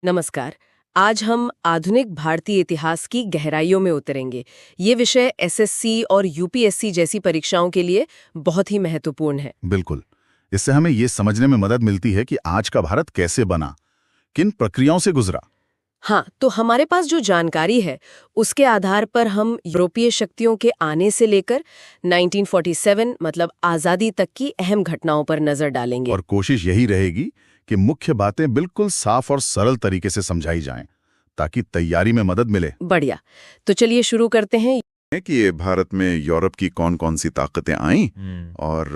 नमस्कार। आज हम आधुनिक भारतीय इतिहास की गहराइयों में उतरेंगे। ये विषय एसएससी और यूपीएससी जैसी परीक्षाओं के लिए बहुत ही महत्वपूर्ण है। बिल्कुल। इससे हमें ये समझने में मदद मिलती है कि आज का भारत कैसे बना, किन प्रक्रियाओं से गुजरा। हाँ, तो हमारे पास जो जानकारी है उसके आधार पर हम यूरोपीय शक्तियों के आने से लेकर 1947 मतलब आज़ादी तक की अहम घटनाओं पर नजर डालेंगे। और कोशिश यही रहेगी कि मुख्य बातें बिल्कुल साफ और सरल तरीके से समझाई जाएं, ताकि तैयारी में मदद मिले। बढ़िया। तो चलिए शुरू करते हैं। कि ये भारत में यूरोप की कौन कौन सी ताकतें आईं और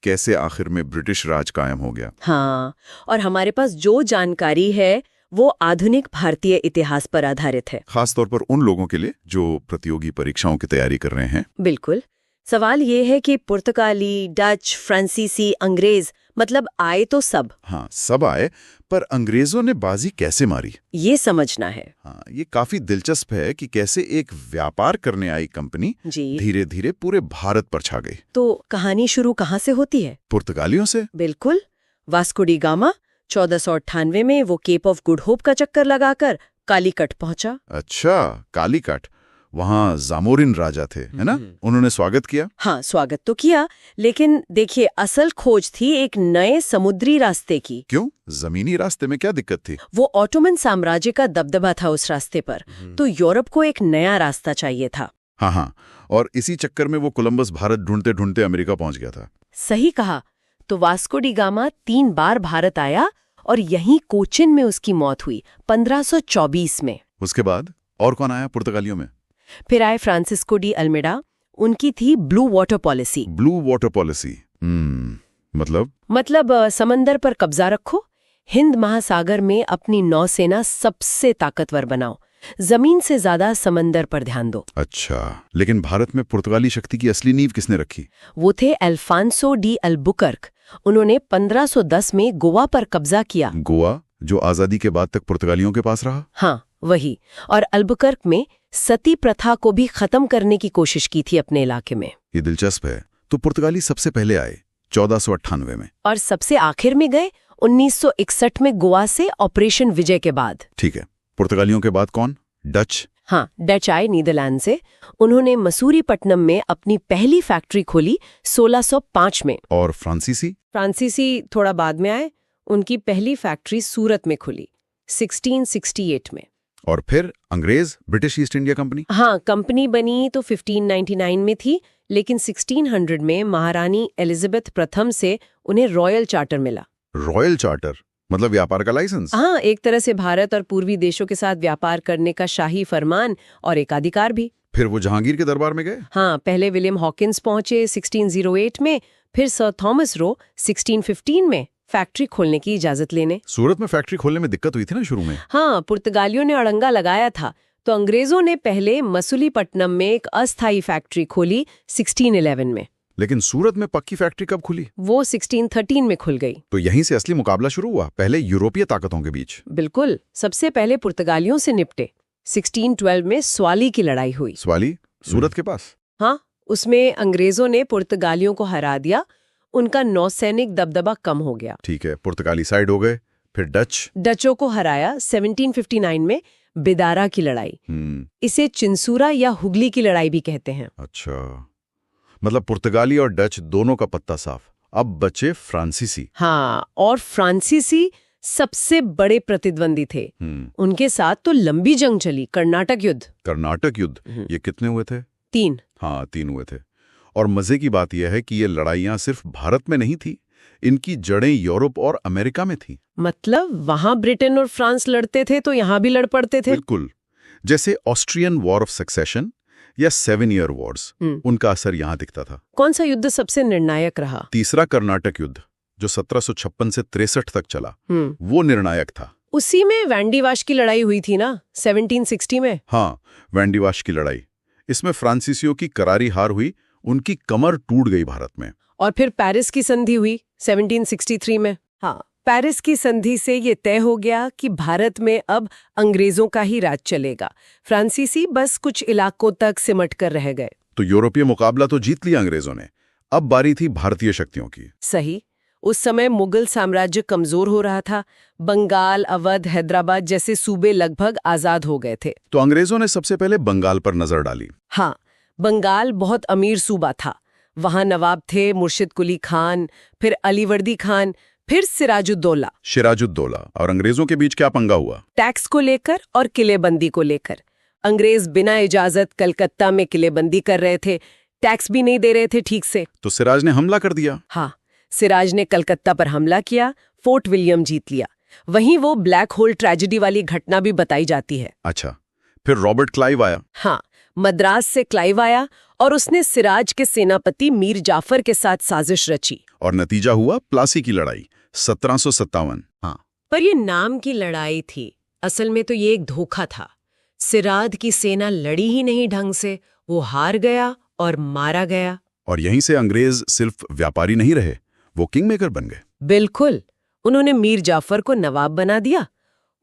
कैसे आखिर में ब्रिटिश राज कायम हो गया। हाँ, और हमारे पास जो जानकारी है वो आधुनिक भारतीय इतिहास पर आधारित है। खास तौर पर उन लोगों के लिए जो प्रतियोगी परीक्षाओं की तैयारी कर रहे हैं। बिल्कुल। सवाल ये है कि पुर्तगाली, डच, फ्रांसीसी, अंग्रेज मतलब आए तो सब। हाँ, सब आए, पर अंग्रेजों ने बाजी कैसे मारी, ये समझना है। हाँ, ये काफी दिलचस्प है कि कैसे एक व्यापार करने आई कंपनी जी। धीरे धीरे पूरे भारत पर छा गई। तो कहानी शुरू कहाँ से होती है? पुर्तगालियों से। बिल्कुल। वास्को डी गामा 1498 में वो केप ऑफ गुड होप का चक्कर लगाकर कालीकट पहुंचा। अच्छा, कालीकट। वहां जामोरिन राजा थे, है ना? उन्होंने स्वागत किया। हाँ, स्वागत तो किया, लेकिन देखिए असल खोज थी एक नए समुद्री रास्ते की। क्यों? जमीनी रास्ते में क्या दिक्कत थी? वो ऑटोमन साम्राज्य का दबदबा था उस रास्ते पर, तो यूरोप को एक नया रास्ता चाहिए था। हाँ हाँ, और इसी चक्कर में वो कोलंबस भारत ढूंढते ढूंढते अमेरिका पहुंच गया था। सही कहा। तो वास्को डी गामा 3 बार भारत आया और यहीं कोचिन में उसकी मौत हुई 1524 में। उसके बाद और कौन आया पुर्तगालियों में? फिर आए फ्रांसिस्को डी अल्मेडा। उनकी थी blue water policy. Blue water policy मतलब समंदर पर कब्जा रखो, हिंद महासागर में अपनी नौसेना सबसे ताकतवर बनाओ, जमीन से ज्यादा समंदर पर ध्यान दो। अच्छा, लेकिन भारत में पुर्तगाली शक्ति की असली नींव किसने रखी? वो थे अल्फांसो डी अल्बुकर्क। उन्होंने 1510 में गोवा पर कब्जा किया। गोवा, जो आजादी के बाद तक पुर्तगालियों के पास रहा? हाँ, वही। और अल्बुकर्क में सती प्रथा को भी खत्म करने की कोशिश की थी अपने इलाके में। ये दिलचस्प है। तो पुर्तगाली सबसे पहले आए 1498 में, और सबसे आखिर में गए 1961 में गोवा से ऑपरेशन विजय के बाद। ठीक है। पुर्तगालियों के बाद कौन? डच। हाँ, डच आए नीदरलैंड से। उन्होंने मसूरीपट्टनम में अपनी पहली फैक्ट्री खोली 1605 में। और फ्रांसीसी? फ्रांसीसी थोड़ा बाद में आए। उनकी पहली फैक्ट्री सूरत में खुली 1668 में। और फिर अंग्रेज, ब्रिटिश ईस्ट इंडिया कंपनी? हाँ, कंपनी बनी तो 1599 में थी, लेकिन 1600 में महारानी एलिजाबेथ प्रथम से उन्हें रॉयल चार्टर मिला। रॉयल चार्टर मतलब व्यापार का लाइसेंस? हाँ, एक तरह से भारत और पूर्वी देशों के साथ व्यापार करने का शाही फरमान और एकाधिकार भी। फिर वो जहांगीर के दरबार में गए? हाँ, पहले विलियम हॉकिंस पहुंचे 1608 में, फिर सर थॉमस रो 1615 में फैक्ट्री खोलने की इजाजत लेने। सूरत में फैक्ट्री खोलने में दिक्कत हुई थी ना शुरू में? हाँ, पुर्तगालियों ने अड़ंगा लगाया था, तो अंग्रेजों ने पहले मसूलीपट्टनम में एक अस्थायी फैक्ट्री खोली 1611 में। लेकिन सूरत में पक्की फैक्ट्री कब खुली? वो 1613 में खुल गई। तो यहीं से असली मुकाबला शुरू हुआ, पहले यूरोपीय ताकतों के बीच। बिल्कुल। सबसे पहले पुर्तगालियों से निपटे। 1612 में स्वाली की लड़ाई हुई। स्वाली सूरत के पास? हाँ, उसमें अंग्रेजों ने पुर्तगालियों को हरा दिया, उनका नौसैनिक दबदबा कम हो गया। ठीक है, पुर्तगाली साइड हो गए। फिर डचों को हराया 1759 में बिदारा की लड़ाई। इसे चिंसूरा या हुगली की लड़ाई भी कहते हैं। अच्छा, मतलब पुर्तगाली और डच दोनों का पत्ता साफ। अब बचे फ्रांसीसी। हाँ, और फ्रांसीसी सबसे बड़े प्रतिद्वंदी थे। उनके साथ तो लंबी जंग चली, कर्नाटक युद्ध। कर्नाटक युद्ध, ये कितने हुए थे? 3। हाँ, 3 हुए थे। और मजे की बात यह है कि ये लड़ाइयां सिर्फ भारत में नहीं थी, इनकी जड़ें यूरोप और अमेरिका में थी। मतलब वहां ब्रिटेन और फ्रांस लड़ते थे तो यहां भी लड़ पड़ते थे। बिल्कुल। जैसे ऑस्ट्रियन वॉर ऑफ सक्सेशन या 7 ईयर वॉर्स, उनका असर यहां दिखता था। कौन सा युद्ध सबसे निर्णायक रहा? तीसरा कर्नाटक युद्ध, जो 1756 से 63 तक चला, वो निर्णायक था। उसी में वैंडीवाश की लड़ाई हुई थी ना, 1760 में? हाँ, वैंडीवाश की लड़ाई। इसमें फ्रांसीसियों की करारी हार हुई, उनकी कमर टूट गई भारत में। और फिर पेरिस की संधि हुई 1763 में। हाँ, पेरिस की संधि से ये तय हो गया कि भारत में अब अंग्रेजों का ही राज चलेगा। फ्रांसीसी बस कुछ इलाकों तक सिमट कर रह गए। तो यूरोपीय मुकाबला तो जीत लिया अंग्रेजों ने, अब बारी थी भारतीय शक्तियों की। सही। उस समय मुगल साम्राज्य कमजोर हो रहा था। बंगाल, अवध, हैदराबाद जैसे सूबे लगभग आजाद हो गए थे। तो अंग्रेजों ने सबसे पहले बंगाल पर नजर डाली। हाँ, बंगाल बहुत अमीर सूबा था। वहां नवाब थे मुर्शिद कुली खान, फिर अलीवर्दी खान, फिर सिराजुद्दौला। सिराजुद्दौला और अंग्रेजों के बीच क्या पंगा हुआ? टैक्स को लेकर और किलेबंदी को लेकर। अंग्रेज बिना इजाजत कलकत्ता में किलेबंदी कर रहे थे, टैक्स भी नहीं दे रहे थे ठीक से। तो सिराज ने हमला कर दिया। हाँ, सिराज ने कलकत्ता पर हमला किया, फोर्ट विलियम जीत लिया। वहीं वो ब्लैक होल ट्रेजेडी वाली घटना भी बताई जाती है। अच्छा, फिर रॉबर्ट क्लाइव आया। हाँ, मद्रास से क्लाइव आया और उसने सिराज के सेनापति मीर जाफर के साथ साजिश रची। और नतीजा हुआ प्लासी की लड़ाई 1757। हाँ, पर ये नाम की लड़ाई थी, असल में तो ये एक धोखा था। सिराज की सेना लड़ी ही नहीं ढंग से, वो हार गया और मारा गया। और यहीं से अंग्रेज सिर्फ व्यापारी नहीं रहे, वो किंग मेकर बन गए। बिल्कुल, उन्होंने मीर जाफर को नवाब बना दिया।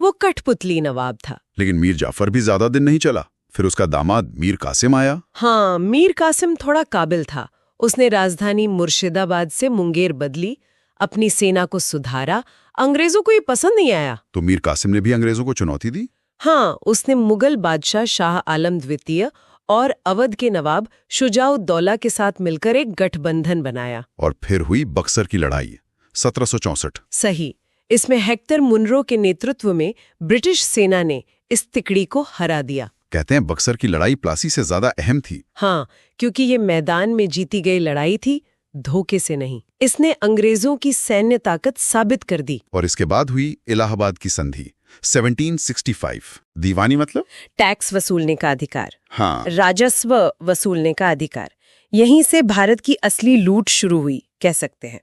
वो कठपुतली नवाब था। लेकिन मीर जाफर भी ज्यादा दिन नहीं चला, फिर उसका दामाद मीर कासिम आया। हाँ, मीर कासिम थोड़ा काबिल था। उसने राजधानी मुर्शिदाबाद से मुंगेर बदली, अपनी सेना को सुधारा। अंग्रेजों को ये पसंद नहीं आया। तो मीर कासिम ने भी अंग्रेजों को चुनौती दी। हाँ, उसने मुगल बादशाह शाह आलम द्वितीय और अवध के नवाब शुजाउद्दौला के साथ मिलकर एक गठबंधन बनाया। और फिर हुई बक्सर की लड़ाई 1764। सही, इसमें हेक्टर मुनरो के नेतृत्व में ब्रिटिश सेना ने इस तिकड़ी को हरा दिया। कहते हैं बक्सर की लड़ाई प्लासी से ज्यादा अहम थी। हाँ, क्योंकि ये मैदान में जीती गई लड़ाई थी, धोखे से नहीं। इसने अंग्रेजों की सैन्य ताकत साबित कर दी। और इसके बाद हुई इलाहाबाद की संधि 1765। दीवानी मतलब टैक्स वसूलने का अधिकार, हाँ, राजस्व वसूलने का अधिकार। यहीं से भारत की असली लूट शुरू हुई, कह सकते हैं।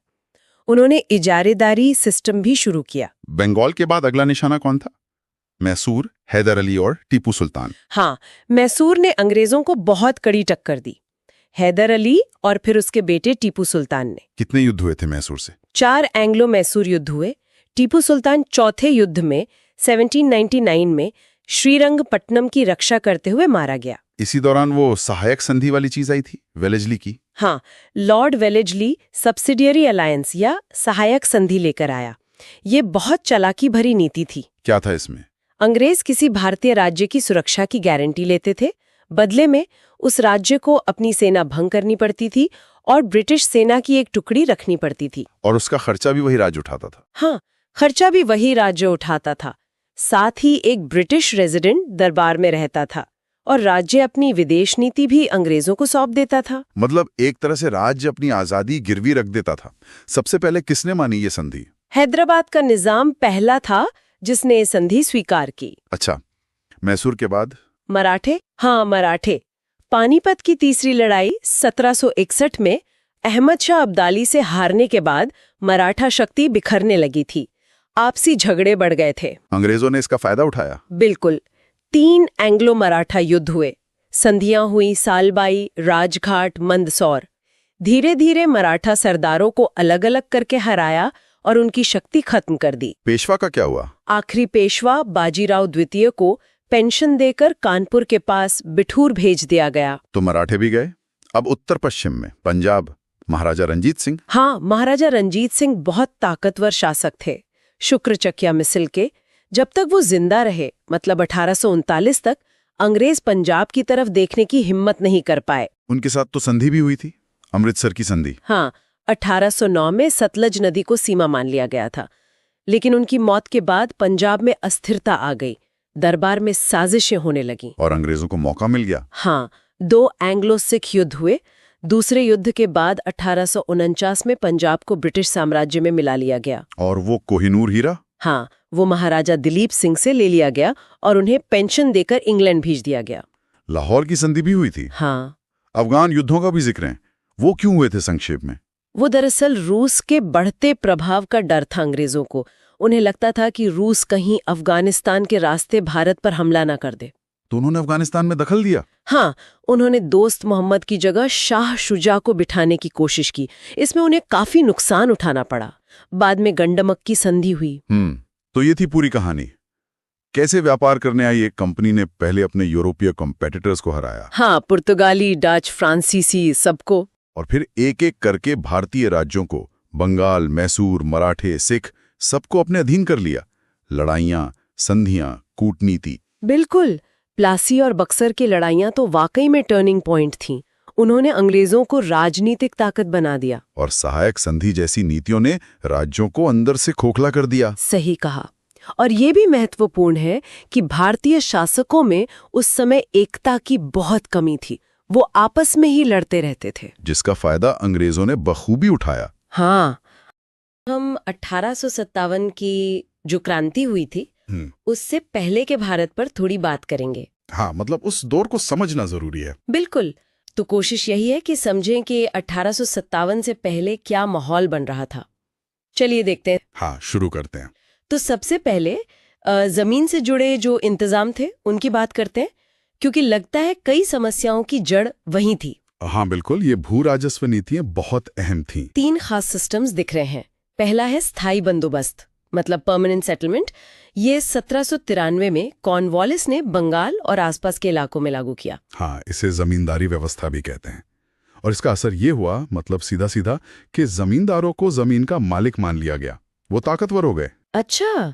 उन्होंने इजारेदारी सिस्टम भी शुरू किया। बंगाल के बाद अगला निशाना कौन था? मैसूर, हैदर अली और टीपू सुल्तान। हाँ, मैसूर ने अंग्रेजों को बहुत कड़ी टक्कर दी। हैदर अली और फिर उसके बेटे टीपू सुल्तान ने। कितने युद्ध हुए थे मैसूर से? 4 एंग्लो मैसूर युद्ध हुए। टीपू सुल्तान चौथे युद्ध में 1799 में श्रीरंगपट्टनम की रक्षा करते हुए मारा गया। इसी दौरान वो सहायक संधि वाली चीज आई थी, वेलेस्ली की। हाँ, लॉर्ड वेलेस्ली सब्सिडियरी अलायंस या सहायक संधि लेकर आया। ये बहुत चालाकी भरी नीति थी। क्या था इसमें? अंग्रेज किसी भारतीय राज्य की सुरक्षा की गारंटी लेते थे, बदले में उस राज्य को अपनी सेना भंग करनी पड़ती थी और ब्रिटिश सेना की एक टुकड़ी रखनी पड़ती थी। और उसका खर्चा भी वही राज्य उठाता था। हाँ, खर्चा भी वही राज्य उठाता था। साथ ही एक ब्रिटिश रेजिडेंट दरबार में रहता था और राज्य अपनी विदेश नीति भी अंग्रेजों को सौंप देता था। मतलब एक तरह से राज्य अपनी आजादी गिरवी रख देता था। सबसे पहले किसने मानी ये संधि? हैदराबाद का निजाम पहला था जिसने ये संधि स्वीकार की। अच्छा, मैसूर के बाद? मराठे। हाँ, मराठे। पानीपत की तीसरी लड़ाई 1761 में अहमद शाह अब्दाली से हारने के बाद मराठा शक्ति बिखरने लगी थी। आपसी झगड़े बढ़ गए थे। अंग्रेजों ने इसका फायदा उठाया। बिल्कुल। 3 एंग्लो मराठा युद्ध हुए। संधियां हुई सालबाई, राजघाट, मंदसौर। धीरे धीरे मराठा सरदारों को अलग अलग करके हराया और उनकी शक्ति खत्म कर दी। पेशवा का क्या हुआ? आखिरी पेशवा बाजीराव द्वितीय को पेंशन देकर कानपुर के पास बिठूर भेज दिया गया। तो मराठे भी गए। अब उत्तर पश्चिम में पंजाब, महाराजा रंजीत सिंह। हाँ, महाराजा रंजीत सिंह बहुत ताकतवर शासक थे। शुक्रचकिया मिसल के जब तक वो जिंदा रहे, मतलब 1839 तक, अंग्रेज पंजाब की तरफ देखने की हिम्मत नहीं कर पाए। उनके साथ तो संधि भी हुई थी, अमृतसर की संधि। हाँ, 1809 में सतलज नदी को सीमा मान लिया गया था। लेकिन उनकी मौत के बाद पंजाब में अस्थिरता आ गई, दरबार में साजिशें होने लगीं। और अंग्रेजों को मौका मिल गया। हाँ, 2 एंग्लो सिख युद्ध हुए। दूसरे युद्ध के बाद 1849 में पंजाब को ब्रिटिश साम्राज्य में मिला लिया गया। और वो कोहिनूर हीरा? हाँ, वो महाराजा दिलीप सिंह से ले लिया गया और उन्हें पेंशन देकर इंग्लैंड भेज दिया गया। लाहौर की संधि भी हुई थी। हाँ। अफगान युद्धों का भी जिक्र है, वो क्यों हुए थे संक्षेप में? वो दरअसल रूस के बढ़ते प्रभाव का डर था अंग्रेजों को। उन्हें लगता था कि रूस कहीं अफगानिस्तान के रास्ते भारत पर हमला ना कर दे। तो उन्होंने अफगानिस्तान में दखल दिया। हाँ, उन्होंने दोस्त मोहम्मद की जगह शाह शुजा को बिठाने की कोशिश की। इसमें उन्हें काफी नुकसान उठाना पड़ा। बाद में गंडमक की संधि हुई। तो ये थी पूरी कहानी। कैसे व्यापार करने आई एक कंपनी ने पहले अपने यूरोपीय कॉम्पिटिटर्स को हराया। हाँ, पुर्तगाली, डच, फ्रांसीसी, सबको। और फिर एक एक करके भारतीय राज्यों को बंगाल, मैसूर, मराठे, सिख सबको अपने अधीन कर लिया। लड़ाइयां, संधियां, कूटनीति। बिल्कुल। प्लासी और बक्सर की लड़ाइयां तो वाकई में टर्निंग पॉइंट थीं। उन्होंने अंग्रेजों को राजनीतिक ताकत बना दिया। और सहायक संधि जैसी नीतियों ने राज्यों को अंदर से खोखला कर दिया। सही कहा। और ये भी महत्वपूर्ण है कि भारतीय शासकों में उस समय एकता की बहुत कमी थी। वो आपस में ही लड़ते रहते थे, जिसका फायदा अंग्रेजों ने बखूबी उठाया। हाँ। हम 1857 की जो क्रांति हुई थी उससे पहले के भारत पर थोड़ी बात करेंगे। हाँ, मतलब उस दौर को समझना जरूरी है। बिल्कुल। तो कोशिश यही है कि समझें कि 1857 से पहले क्या माहौल बन रहा था। चलिए देखते हैं। हाँ, शुरू करते हैं। तो सबसे पहले जमीन से जुड़े जो इंतजाम थे उनकी बात करते हैं, क्योंकि लगता है कई समस्याओं की जड़ वहीं थी। हाँ बिल्कुल, ये भू राजस्व नीतियां बहुत अहम थीं। 3 खास सिस्टम्स दिख रहे हैं। पहला है स्थायी बंदोबस्त, मतलब परमानेंट सेटलमेंट। ये 1793 में कॉर्नवालिस ने बंगाल और आसपास के इलाकों में लागू किया। हाँ, इसे जमींदारी व्यवस्था भी कहते हैं। और इसका असर ये हुआ, मतलब सीधा सीधा, कि जमींदारों को जमीन का मालिक मान लिया गया। वो ताकतवर हो गए। अच्छा।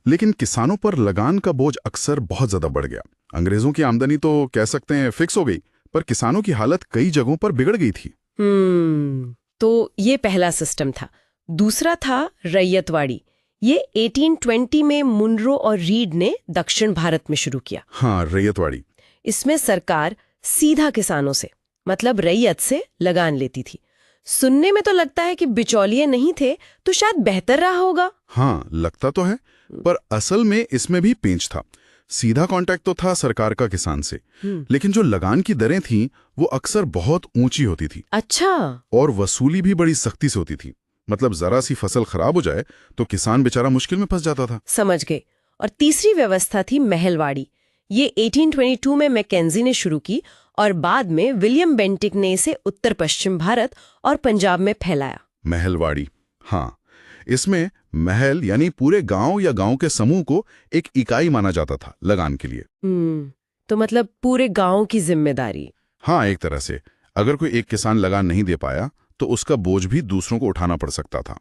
लेकिन किसानों पर लगान का बोझ अक्सर बहुत ज्यादा बढ़ गया। अंग्रेजों की आमदनी तो कह सकते हैं फिक्स हो गई, पर किसानों की हालत कई जगहों पर बिगड़ गई थी। तो ये पहला सिस्टम था। दूसरा था रैयतवाड़ी। ये 1820 में मुनरो और रीड ने दक्षिण भारत में शुरू किया। हाँ, रैयतवाड़ी। इसमें सरकार सीधा किसानों से, मतलब रैयत से लगान लेती थी। सुनने में तो लगता है कि बिचौलिए नहीं थे, तो शायद बेहतर रहा होगा। हाँ, लगता तो है, पर असल में इसमें भी पेंच था। सीधा कांटेक्ट तो था सरकार का किसान से, लेकिन जो लगान की दरें थीं वो अक्सर बहुत ऊंची होती थी। अच्छा। और वसूली भी बड़ी सख्ती से होती थी। मतलब जरा सी फसल खराब हो जाए तो किसान बेचारा मुश्किल में फंस जाता था। समझ गए। और तीसरी व्यवस्था थी महलवाड़ी। ये 1822 में मैकेंजी ने शुरू की और बाद में विलियम बेंटिक ने इसे उत्तर पश्चिम भारत और पंजाब में फैलाया। महलवाड़ी, हाँ। इसमें महल यानी पूरे गांव या गांव के समूह को एक इकाई माना जाता था लगान के लिए। तो मतलब पूरे गांव की जिम्मेदारी। हाँ, एक तरह से। अगर कोई एक किसान लगान नहीं दे पाया तो उसका बोझ भी दूसरों को उठाना पड़ सकता था।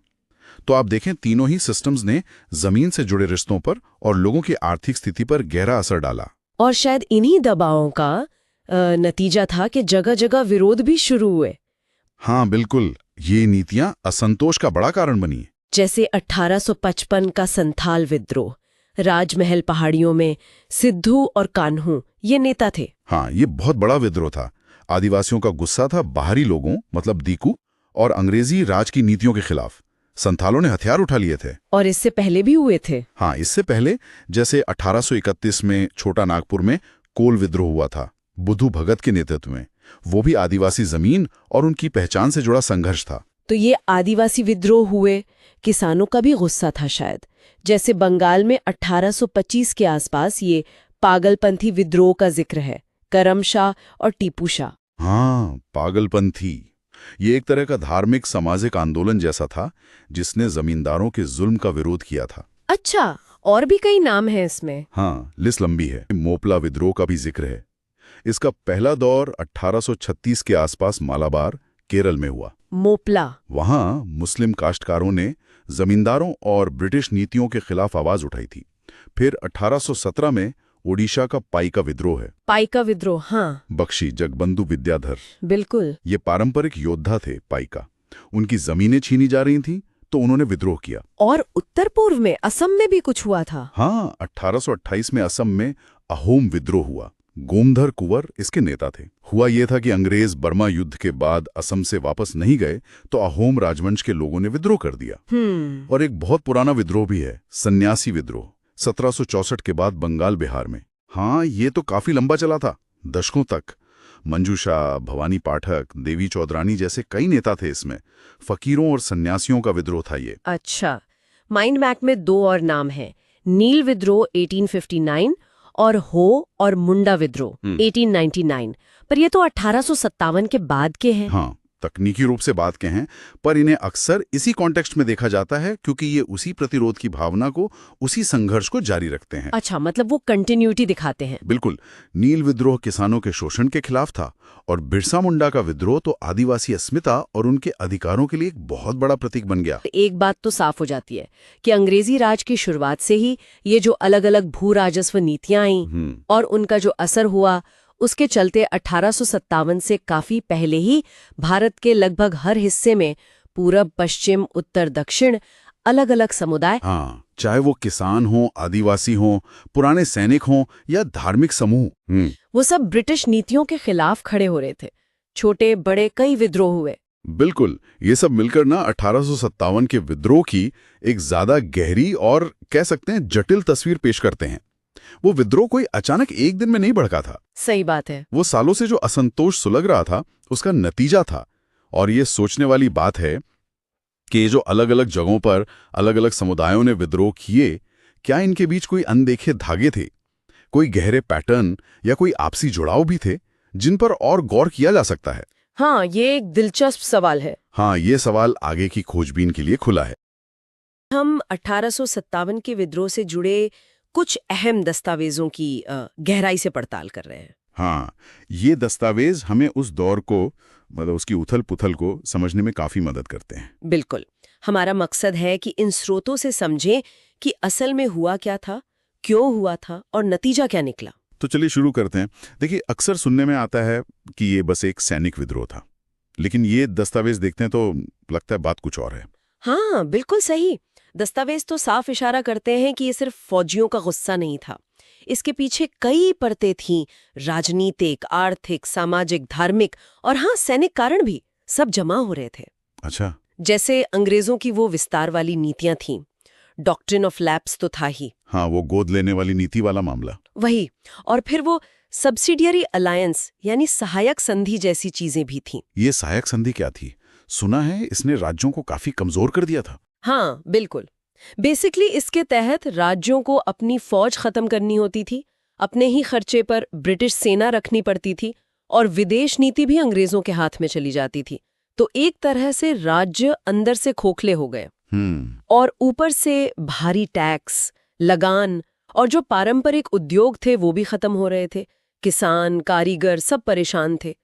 तो आप देखें, तीनों ही सिस्टम्स ने जमीन से जुड़े रिश्तों पर और लोगों की आर्थिक स्थिति पर गहरा असर डाला। और शायद इन्हीं दबावों का नतीजा था कि जगह जगह विरोध भी शुरू हुए। हाँ बिल्कुल, ये नीतियां असंतोष का बड़ा कारण बनी। जैसे 1855 का संथाल विद्रोह। राजमहल पहाड़ियों में सिद्धू और कान्हू ये नेता थे। हाँ, ये बहुत बड़ा विद्रोह था। आदिवासियों का गुस्सा था बाहरी लोगों, मतलब दीकू, और अंग्रेजी राज की नीतियों के खिलाफ। संथालों ने हथियार उठा लिए थे। और इससे पहले भी हुए थे। हाँ, इससे पहले जैसे 1831 में छोटा नागपुर में कोल विद्रोह हुआ था, बुद्धू भगत के नेतृत्व में। वो भी आदिवासी जमीन और उनकी पहचान से जुड़ा संघर्ष था। तो ये आदिवासी विद्रोह हुए, किसानों का भी गुस्सा था शायद। जैसे बंगाल में 1825 के आसपास ये पागलपंथी विद्रोह का जिक्र है, करमशाह और टीपू शाह। हाँ, पागलपंथी। ये एक तरह का धार्मिक सामाजिक आंदोलन जैसा था जिसने जमींदारों के जुल्म का विरोध किया था। अच्छा, और भी कई नाम हैं इसमें। हाँ, लिस्ट लंबी है। मोपला विद्रोह का भी जिक्र है। इसका पहला दौर 1836 के आसपास मालाबार, केरल में हुआ। मोपला। वहां मुस्लिम काश्तकारों ने जमींदारों और ब्रिटिश नीतियों के खिलाफ आवाज उठाई थी। फिर 1817 में ओडिशा का पाइका विद्रोह है। पाइका विद्रोह, हाँ। बख्शी जगबंधु विद्याधर। बिल्कुल। ये पारंपरिक योद्धा थे पाइका। उनकी जमीनें छीनी जा रही थीं तो उन्होंने विद्रोह किया। और उत्तर पूर्व में असम में भी कुछ हुआ था। हाँ, 1828 में असम में अहोम विद्रोह हुआ। गोमधर कुंवर इसके नेता थे। हुआ यह था कि अंग्रेज बर्मा युद्ध के बाद असम से वापस नहीं गए तो अहोम राजवंश के लोगों ने विद्रोह कर दिया। और एक बहुत पुराना विद्रोह भी है, सन्यासी विद्रोह, 1764 के बाद बंगाल बिहार में। हाँ, ये तो काफी लंबा चला था, दशकों तक। मंजूषा, भवानी पाठक, देवी चौधरानी जैसे कई नेता थे इसमें। फकीरों और सन्यासियों का विद्रोह था ये। अच्छा, माइंड मैप में 2 और नाम हैं, नील विद्रोह 1859 और हो और मुंडा विद्रोह 1899। पर ये तो 1857 के बाद के हैं। हाँ, तकनीकी रूप से बात कहें, पर इन्हें अक्सर इसी कॉन्टेक्स्ट में देखा जाता है क्योंकि ये उसी प्रतिरोध की भावना को, उसी संघर्ष को जारी रखते हैं। अच्छा, मतलब वो कंटिन्यूटी दिखाते हैं। बिल्कुल। नील विद्रोह किसानों के शोषण के खिलाफ था और बिरसा मुंडा का विद्रोह तो आदिवासी अस्मिता और उनके अधिकारों के लिए एक बहुत बड़ा प्रतीक बन गया। एक बात तो साफ हो जाती है कि अंग्रेजी राज की शुरुआत से ही ये जो अलग अलग भू राजस्व नीतियां आईं और उनका जो असर हुआ, उसके चलते 1857 से काफी पहले ही भारत के लगभग हर हिस्से में पूरब, पश्चिम, उत्तर, दक्षिण अलग अलग समुदाय, हाँ, चाहे वो किसान हों, आदिवासी हों, पुराने सैनिक हों या धार्मिक समूह, वो सब ब्रिटिश नीतियों के खिलाफ खड़े हो रहे थे। छोटे बड़े कई विद्रोह हुए। बिल्कुल। ये सब मिलकर ना 1857 के विद्रोह की एक ज्यादा गहरी और कह सकते हैं जटिल तस्वीर पेश करते हैं। वो विद्रोह कोई अचानक एक दिन में नहीं भड़का था। सही बात है। वो सालों से जो असंतोष सुलग रहा था, उसका नतीजा था। और ये सोचने वाली बात है कि ये जो अलग अलग जगहों पर अलग अलग समुदायों ने विद्रोह किए, क्या इनके बीच कोई अनदेखे धागे थे, कोई गहरे पैटर्न या कोई आपसी जुड़ाव भी थे जिन पर और गौर किया जा सकता है? हाँ, ये एक दिलचस्प सवाल है। हाँ, ये सवाल आगे की खोजबीन के लिए खुला है। हम 1857 के विद्रोह से जुड़े कुछ अहम दस्तावेजों की गहराई से पड़ताल कर रहे हैं। हाँ, ये दस्तावेज हमें उस दौर को, मतलब उसकी उथल-पुथल को समझने में काफी मदद करते हैं। बिल्कुल। हमारा मकसद है कि इन स्रोतों से समझें कि असल में हुआ क्या था, क्यों हुआ था और नतीजा क्या निकला। तो चलिए शुरू करते हैं। देखिए, अक्सर सुनने में आता है कि ये बस एक सैनिक विद्रोह था, लेकिन ये दस्तावेज देखते हैं तो लगता है बात कुछ और है। हाँ, बिल्कुल सही। दस्तावेज तो साफ इशारा करते हैं कि ये सिर्फ फौजियों का गुस्सा नहीं था। इसके पीछे कई परतें थीं, राजनीतिक, आर्थिक, सामाजिक, धार्मिक और हाँ, सैनिक कारण भी सब जमा हो रहे थे। अच्छा। जैसे अंग्रेजों की वो विस्तार वाली नीतियां थीं, डॉक्ट्रिन ऑफ लैप्स तो था ही। हाँ, वो गोद लेने वाली नीति वाला मामला। वही। और फिर वो सब्सिडियरी अलायंस यानी सहायक संधि जैसी चीजें भी थीं। ये सहायक संधि क्या थी? सुना है इसने राज्यों को काफी कमजोर कर दिया था। हाँ, बिल्कुल। बेसिकली इसके तहत राज्यों को अपनी फौज खत्म करनी होती थी, अपने ही खर्चे पर ब्रिटिश सेना रखनी पड़ती थी और विदेश नीति भी अंग्रेजों के हाथ में चली जाती थी। तो एक तरह से राज्य अंदर से खोखले हो गए और ऊपर से भारी टैक्स, लगान और जो पारंपरिक उद्योग थे वो भी खत्म हो रहे थे। किसान, कारीगर सब परेशान थे।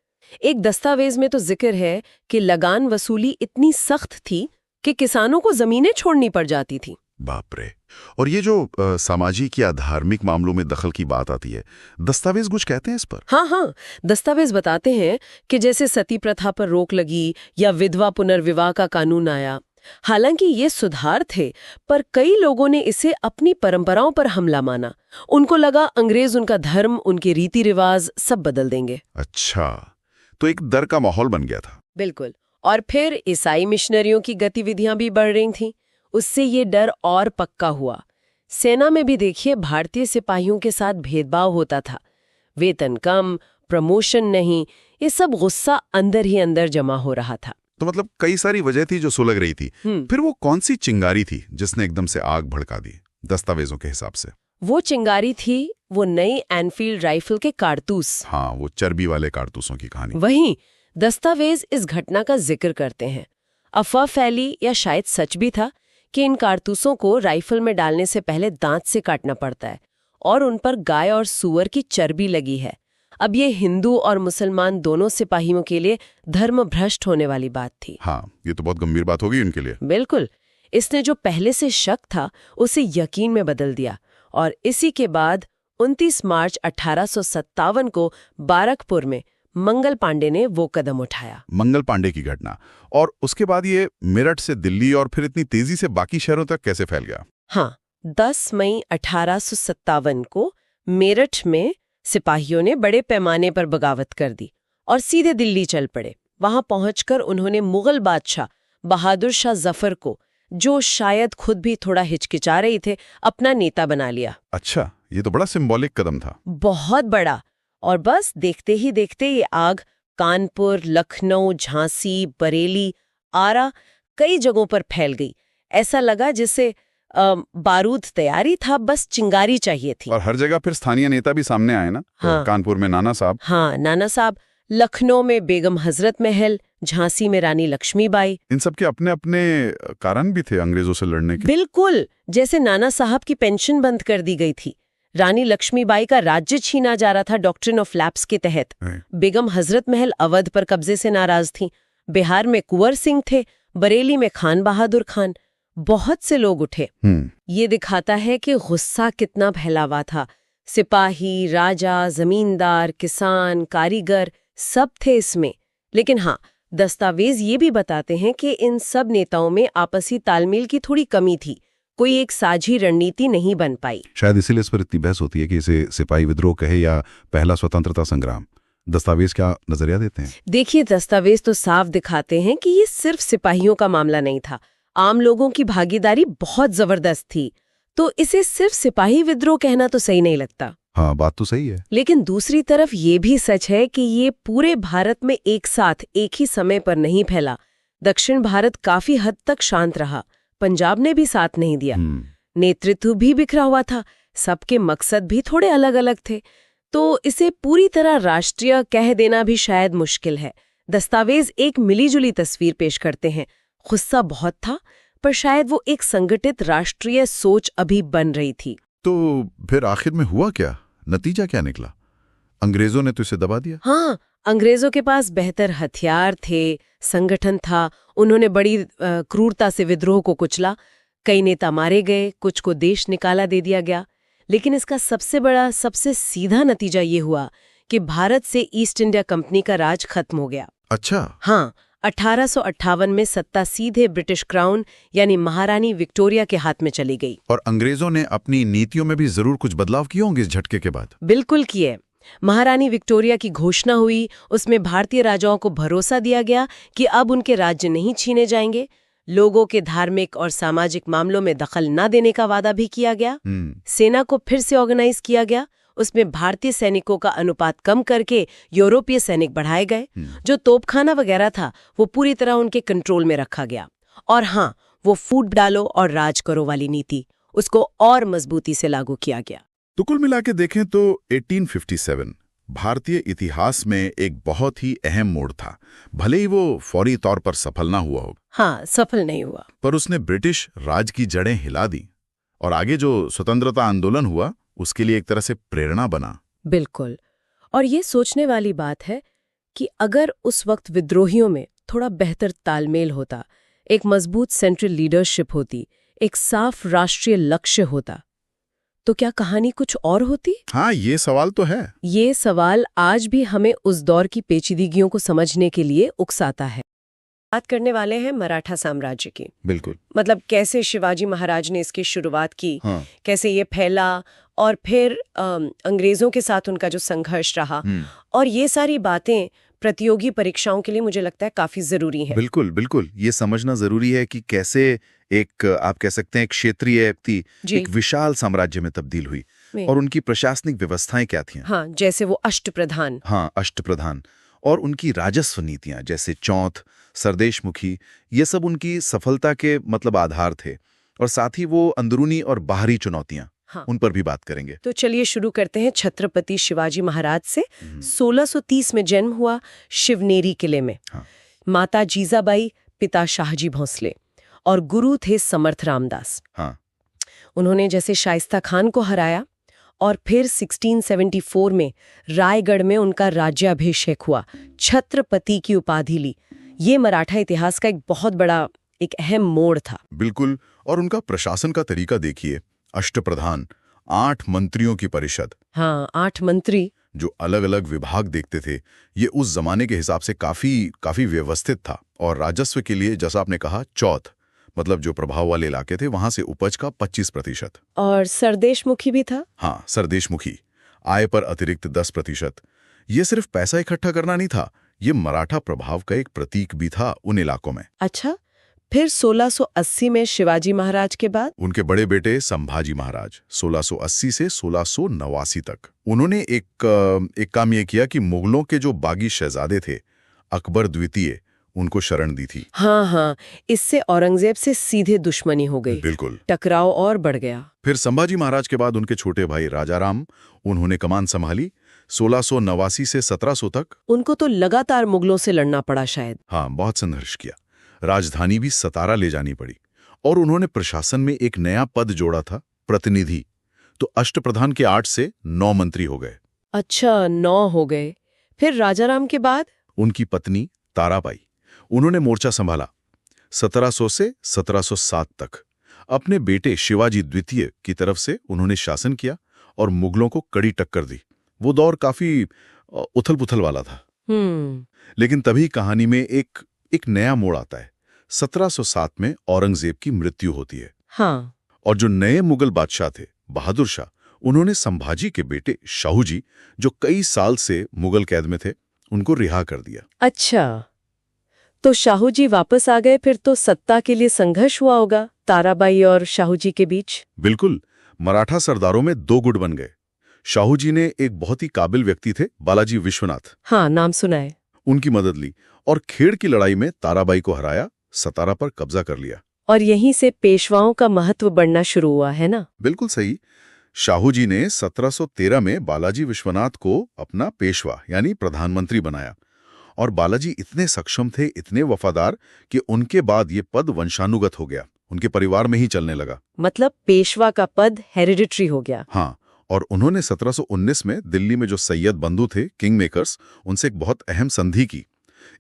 एक दस्तावेज में तो जिक्र है कि लगान वसूली इतनी सख्त थी कि किसानों को जमीनें छोड़नी पड़ जाती थी। बाप रे। और ये जो सामाजिक या धार्मिक मामलों में दखल की बात आती है, दस्तावेज कुछ कहते हैं इस पर? हाँ, दस्तावेज बताते हैं कि जैसे सती प्रथा पर रोक लगी या विधवा पुनर्विवाह का कानून आया। हालांकि ये सुधार थे, पर कई लोगों ने इसे अपनी परंपराओं पर हमला माना। उनको लगा अंग्रेज उनका धर्म, उनके रीति रिवाज सब बदल देंगे। अच्छा, तो एक डर का माहौल बन गया था। बिल्कुल। और फिर ईसाई मिशनरियों की गतिविधियां भी बढ़ रही थीं। उससे ये डर और पक्का हुआ। सेना में भी देखिए, भारतीय सिपाहियों के साथ भेदभाव होता था। वेतन कम, प्रमोशन नहीं, ये सब गुस्सा अंदर ही अंदर जमा हो रहा था। तो मतलब कई सारी वजह थी जो सुलग रही थी। फिर वो कौन सी चिंगारी थी जिसने एकदम से आग भड़का दी दस्तावेजों के हिसाब से? वो चिंगारी थी वो नई एनफील्ड राइफल के कारतूस। हाँ, वो चर्बी वाले कारतूसों की कहानी। वहीं दस्तावेज इस घटना का जिक्र करते हैं। अफवाह फैली या शायद सच भी था कि इन कारतूसों को राइफल में डालने से पहले दांत से काटना पड़ता है और उन पर गाय और सूअर की चर्बी लगी है। अब ये हिंदू और मुसलमान दोनों सिपाहियों के लिए धर्म भ्रष्ट होने वाली बात थी। हाँ, ये तो बहुत गंभीर बात होगी उनके लिए। बिल्कुल। इसने जो पहले से शक था उसे यकीन में बदल दिया और इसी के बाद 29 मार्च 1857 को बारकपुर में मंगल पांडे ने वो कदम उठाया। मंगल पांडे की घटना, और उसके बाद ये मेरठ से दिल्ली और फिर इतनी तेजी से बाकी शहरों तक कैसे फैल गया? हाँ, 10 मई 1857 को मेरठ में सिपाहियों ने बड़े पैमाने पर बगावत कर दी और सीधे दिल्ली चल पड़े। वहां पहुंचकर उन्होंने मुगल बादशाह बहादुर शाह जफर को, जो शायद खुद भी थोड़ा हिचकिचा रही थे, अपना नेता बना लिया। अच्छा, ये तो बड़ा सिंबॉलिक कदम था। बहुत बड़ा। और बस देखते ही देखते ये आग कानपुर, लखनऊ, झांसी, बरेली, आरा कई जगहों पर फैल गई। ऐसा लगा जैसे बारूद तैयारी था, बस चिंगारी चाहिए थी। और हर जगह फिर स्थानीय नेता भी सामने आए ना। हाँ। कानपुर में नाना साहब। हाँ, नाना साहब, लखनऊ में बेगम हजरत महल, झांसी में रानी लक्ष्मीबाई। इन सब के अपने अपने कारण भी थे अंग्रेजों से लड़ने के। बिल्कुल, जैसे नाना साहब की पेंशन बंद कर दी गई थी, रानी लक्ष्मीबाई का राज्य छीना जा रहा था डॉक्ट्रिन ऑफ लैप्स के तहत, बेगम हजरत महल अवध पर कब्जे से नाराज थी, बिहार में कुंवर सिंह थे, बरेली में खान बहादुर खान। बहुत से लोग उठे। ये दिखाता है कि गुस्सा कितना फैलावा था। सिपाही, राजा, जमींदार, किसान, कारीगर सब थे इसमें। लेकिन हाँ, दस्तावेज ये भी बताते हैं कि इन सब नेताओं में आपसी तालमेल की थोड़ी कमी थी, कोई एक साझी रणनीति नहीं बन पाई। शायद इसीलिए इस पर इतनी बहस होती है कि इसे सिपाही विद्रोह कहे या पहला स्वतंत्रता संग्राम। दस्तावेज क्या नजरिया देते हैं? देखिए, दस्तावेज तो साफ दिखाते हैं कि ये सिर्फ सिपाहियों का मामला नहीं था, आम लोगों की भागीदारी बहुत जबरदस्त थी। तो इसे सिर्फ सिपाही विद्रोह कहना तो सही नहीं लगता। हाँ, बात तो सही है। लेकिन दूसरी तरफ ये भी सच है कि ये पूरे भारत में एक साथ एक ही समय पर नहीं फैला। दक्षिण भारत काफी हद तक शांत रहा, पंजाब ने भी साथ नहीं दिया, नेतृत्व भी बिखरा हुआ था, सबके मकसद भी थोड़े अलग अलग थे। तो इसे पूरी तरह राष्ट्रीय कह देना भी शायद मुश्किल है। दस्तावेज एक मिलीजुली तस्वीर पेश करते हैं। गुस्सा बहुत था, पर शायद वो एक संगठित राष्ट्रीय सोच अभी बन रही थी। तो फिर आखिर में हुआ क्या? नतीजा क्या निकला? अंग्रेजों ने तो इसे दबा दिया। हाँ, अंग्रेजों के पास बेहतर हथियार थे, संगठन था, उन्होंने बड़ी क्रूरता से विद्रोह को कुचला। कई नेता मारे गए, कुछ को देश निकाला दे दिया गया। लेकिन इसका सबसे बड़ा, सबसे सीधा नतीजा ये हुआ कि भारत से ईस्ट इंडिया कंपनी का राज खत्म हो गया। अच्छा। हाँ, 1858 में सत्ता सीधे ब्रिटिश क्राउन यानी महारानी विक्टोरिया के हाथ में चली गई। और अंग्रेजों ने अपनी नीतियों में भी जरूर कुछ बदलाव किए होंगे इस झटके के बाद। बिल्कुल किए। महारानी विक्टोरिया की घोषणा हुई, उसमें भारतीय राजाओं को भरोसा दिया गया कि अब उनके राज्य नहीं छीने जाएंगे। लोगों के धार्मिक और सामाजिक मामलों में दखल न देने का वादा भी किया गया। सेना को फिर से ऑर्गेनाइज किया गया, उसमें भारतीय सैनिकों का अनुपात कम करके यूरोपीय सैनिक बढ़ाए गए। जो तोपखाना वगैरह था वो पूरी तरह उनके कंट्रोल में रखा गया। और हाँ, वो फूट डालो और राज करो वाली नीति, उसको और मजबूती से लागू किया गया। तो कुल मिला के देखें तो 1857 भारतीय इतिहास में एक बहुत ही अहम मोड़ था। भले ही वो फौरी तौर पर सफल ना हुआ हो। हाँ, सफल नहीं हुआ, पर उसने ब्रिटिश राज की जड़ें हिला दी और आगे जो स्वतंत्रता आंदोलन हुआ उसके लिए एक तरह से प्रेरणा बना। बिल्कुल। और ये सोचने वाली बात है कि अगर उस वक्त विद्रोहियों में थोड़ा बेहतर तालमेल होता, एक मजबूत सेंट्रल लीडरशिप होती, एक साफ राष्ट्रीय लक्ष्य होता, तो क्या कहानी कुछ और होती? हाँ, ये सवाल तो है। ये सवाल आज भी हमें उस दौर की पेचीदगियों को समझने के लिए उकसाता है। बात करने वाले हैं मराठा साम्राज्य की। बिल्कुल। मतलब कैसे शिवाजी महाराज ने इसकी शुरुआत की, हाँ। कैसे ये फैला और फिर अंग्रेजों के साथ उनका जो संघर्ष रहा। और ये सारी बातें प्रतियोगी परीक्षाओं के लिए मुझे लगता है काफी जरूरी है। बिल्कुल बिल्कुल, ये समझना जरूरी है कि कैसे एक, आप कह सकते हैं, एक क्षेत्रीय व्यक्ति एक विशाल साम्राज्य में तब्दील हुई और उनकी प्रशासनिक व्यवस्थाएं क्या थीं। हाँ, जैसे वो अष्टप्रधान। हाँ, अष्टप्रधान। और उनकी राजस्व नीतियां जैसे चौथ, सरदेशमुखी, ये सब उनकी सफलता के मतलब आधार थे। और साथ ही वो अंदरूनी और बाहरी चुनौतियां, हाँ, उन पर भी बात करेंगे। तो चलिए शुरू करते हैं छत्रपति शिवाजी महाराज से। 1630 में जन्म हुआ शिवनेरी किले में। हाँ। माता जीजाबाई, पिता शाहजी भोंसले और गुरु थे समर्थ रामदास। हाँ। उन्होंने जैसे शाइस्ता खान को हराया और फिर 1674 में रायगढ़ में उनका राज्याभिषेक हुआ, छत्रपति की उपाधि ली। ये मराठा इतिहास का एक बहुत बड़ा, एक अहम मोड़ था। बिल्कुल। और उनका प्रशासन का तरीका देखिए, अष्टप्रधान, 8 मंत्रियों की परिषद। हाँ, 8 मंत्री जो अलग अलग विभाग देखते थे। ये उस जमाने के हिसाब से काफी व्यवस्थित था। और राजस्व के लिए, जैसा आपने कहा, चौथ, मतलब जो प्रभाव वाले इलाके थे वहां से उपज का 25%। और सरदेशमुखी भी था। हाँ, सरदेशमुखी, आय पर अतिरिक्त 10%। ये सिर्फ पैसा इकट्ठा करना नहीं था, ये मराठा प्रभाव का एक प्रतीक भी था उन इलाकों में। अच्छा, फिर 1680 में शिवाजी महाराज के बाद उनके बड़े बेटे संभाजी महाराज 1680 से 1689 तक उन्होंने एक काम यह किया कि मुगलों के जो बागी शहजादे थे, अकबर द्वितीय, उनको शरण दी थी। हाँ हाँ, इससे औरंगजेब से सीधे दुश्मनी हो गई, बिल्कुल। टकराव और बढ़ गया। फिर संभाजी महाराज के बाद उनके छोटे भाई राजाराम, उन्होंने कमान संभाली 1689 से 1700 तक। उनको तो लगातार मुगलों से लड़ना पड़ा शायद। हाँ, बहुत संघर्ष किया। राजधानी भी सतारा ले जानी पड़ी और उन्होंने प्रशासन में एक नया पद जोड़ा था, प्रतिनिधि। तो अष्टप्रधान के 8 से 9 मंत्री हो गए। अच्छा, 9 हो गए। फिर राजाराम के बाद? उनकी पत्नी ताराबाई, उन्होंने मोर्चा संभाला 1700 से 1707 तक। अपने बेटे शिवाजी द्वितीय की तरफ से उन्होंने शासन किया और मुगलों को कड़ी टक्कर दी। वो दौर काफी उथल-पुथल वाला था। लेकिन तभी कहानी में एक नया मोड़ आता है। 1707 में औरंगजेब की मृत्यु होती है। हाँ। और जो नए मुगल बादशाह थे, बहादुर शाह, उन्होंने संभाजी के बेटे शाहू जी, जो कई साल से मुगल कैद में थे, उनको रिहा कर दिया। अच्छा, तो शाहू जी वापस आ गए। फिर तो सत्ता के लिए संघर्ष हुआ होगा ताराबाई और शाहू जी के बीच। बिल्कुल। मराठा सरदारों में 2 गुट बन गए। शाहू जी ने एक बहुत ही काबिल व्यक्ति थे, बालाजी विश्वनाथ। हाँ, नाम सुना है। उनकी मदद ली और खेड़ की लड़ाई में ताराबाई को हराया, सतारा पर कब्जा कर लिया। और यहीं से पेशवाओं का महत्व बढ़ना शुरू हुआ, है ना? बिल्कुल सही। शाहू जी ने 1713 में बालाजी विश्वनाथ को अपना पेशवा यानी प्रधानमंत्री बनाया और बालाजी इतने सक्षम थे, इतने वफादार कि उनके बाद ये पद वंशानुगत हो गया, उनके परिवार में ही चलने लगा। मतलब पेशवा का पद हेरिडिटरी हो गया। हाँ, और उन्होंने 1719 में दिल्ली में जो सैयद बंधु थे, किंग मेकर्स, उनसे एक बहुत अहम संधि की।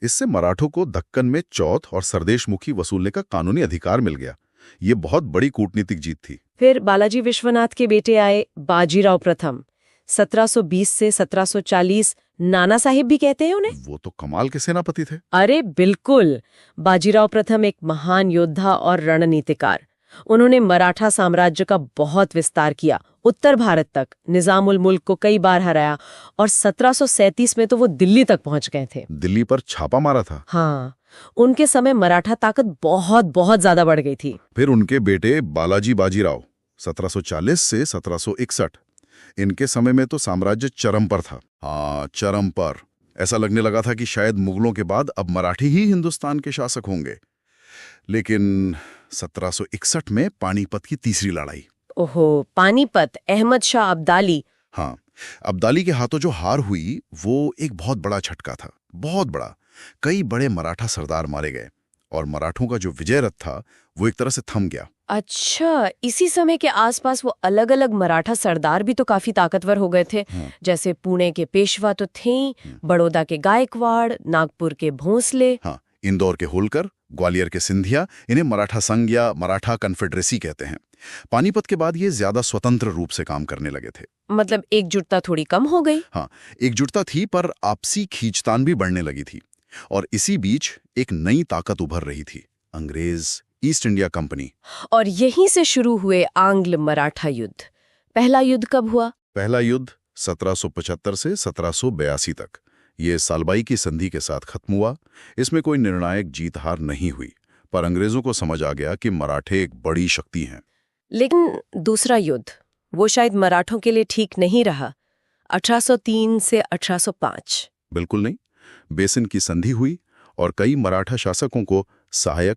इससे मराठों को दक्कन में चौथ और सरदेशमुखी वसूलने का कानूनी अधिकार मिल गया। ये बहुत बड़ी कूटनीतिक जीत थी। फिर बालाजी विश्वनाथ के बेटे आए बाजीराव प्रथम। 1720 से 1740 नाना साहिब भी कहते हैं उन्हें। वो तो कमाल के सेनापति थे। अरे बिल्कुल। बाजीराव प्रथम एक महान योद्धा और रणनीतिकार। उन्होंने मराठा साम्राज्य का बहुत विस्तार किया, उत्तर भारत तक, निजामुल मुल्क को कई बार हराया और 1737 में तो वो दिल्ली तक पहुंच गए थे। दिल्ली पर छापा मारा था। हाँ, उनके समय मराठा ताकत बहुत बहुत ज्यादा बढ़ गई थी। फिर उनके बेटे बालाजी बाजीराव 1740 से 1761, इनके समय में तो साम्राज्य चरम पर था। हाँ, चरम पर। ऐसा लगने लगा था कि शायद मुगलों के बाद अब मराठी ही हिंदुस्तान के शासक होंगे। लेकिन 1761 में पानीपत की तीसरी लड़ाई। ओहो, पानीपत, अहमद शाह अब्दाली। हाँ, अब्दाली के हाथों जो हार हुई वो एक बहुत बड़ा झटका था, बहुत बड़ा। कई बड़े मराठा सरदार मारे गए और मराठों का जो विजय रथ था वो एक तरह से थम गया। अच्छा, इसी समय के आसपास वो अलग अलग मराठा सरदार भी तो काफी ताकतवर हो गए थे। जैसे पुणे के पेशवा तो थे ही, बड़ौदा के गायकवाड़, नागपुर के भोंसले। हाँ, इंदौर के होलकर, ग्वालियर के सिंधिया, इन्हें मराठा संघ या मराठा कन्फेडरेसी कहते हैं। पानीपत के बाद ये ज्यादा स्वतंत्र रूप से काम करने लगे थे। मतलब एकजुटता थोड़ी कम हो गई। हाँ, एकजुटता थी पर आपसी खींचतान भी बढ़ने लगी थी। और इसी बीच एक नई ताकत उभर रही थी, अंग्रेज ईस्ट इंडिया कंपनी। और यहीं से शुरू हुए आंग्ल मराठा युद्ध। पहला युद्ध कब हुआ? पहला युद्ध 1775 से 1782 तक। ये सालबाई की संधि के साथ खत्म हुआ। इसमें कोई निर्णायक जीत हार नहीं हुई, पर अंग्रेजों को समझ आ गया कि मराठे एक बड़ी शक्ति हैं। लेकिन दूसरा युद्ध, वो शायद मराठों के लिए ठीक नहीं रहा। 1803 से 1805। बिल्कुल नहीं। बेसिन की संधि हुई और कई मराठा शासकों को सहायक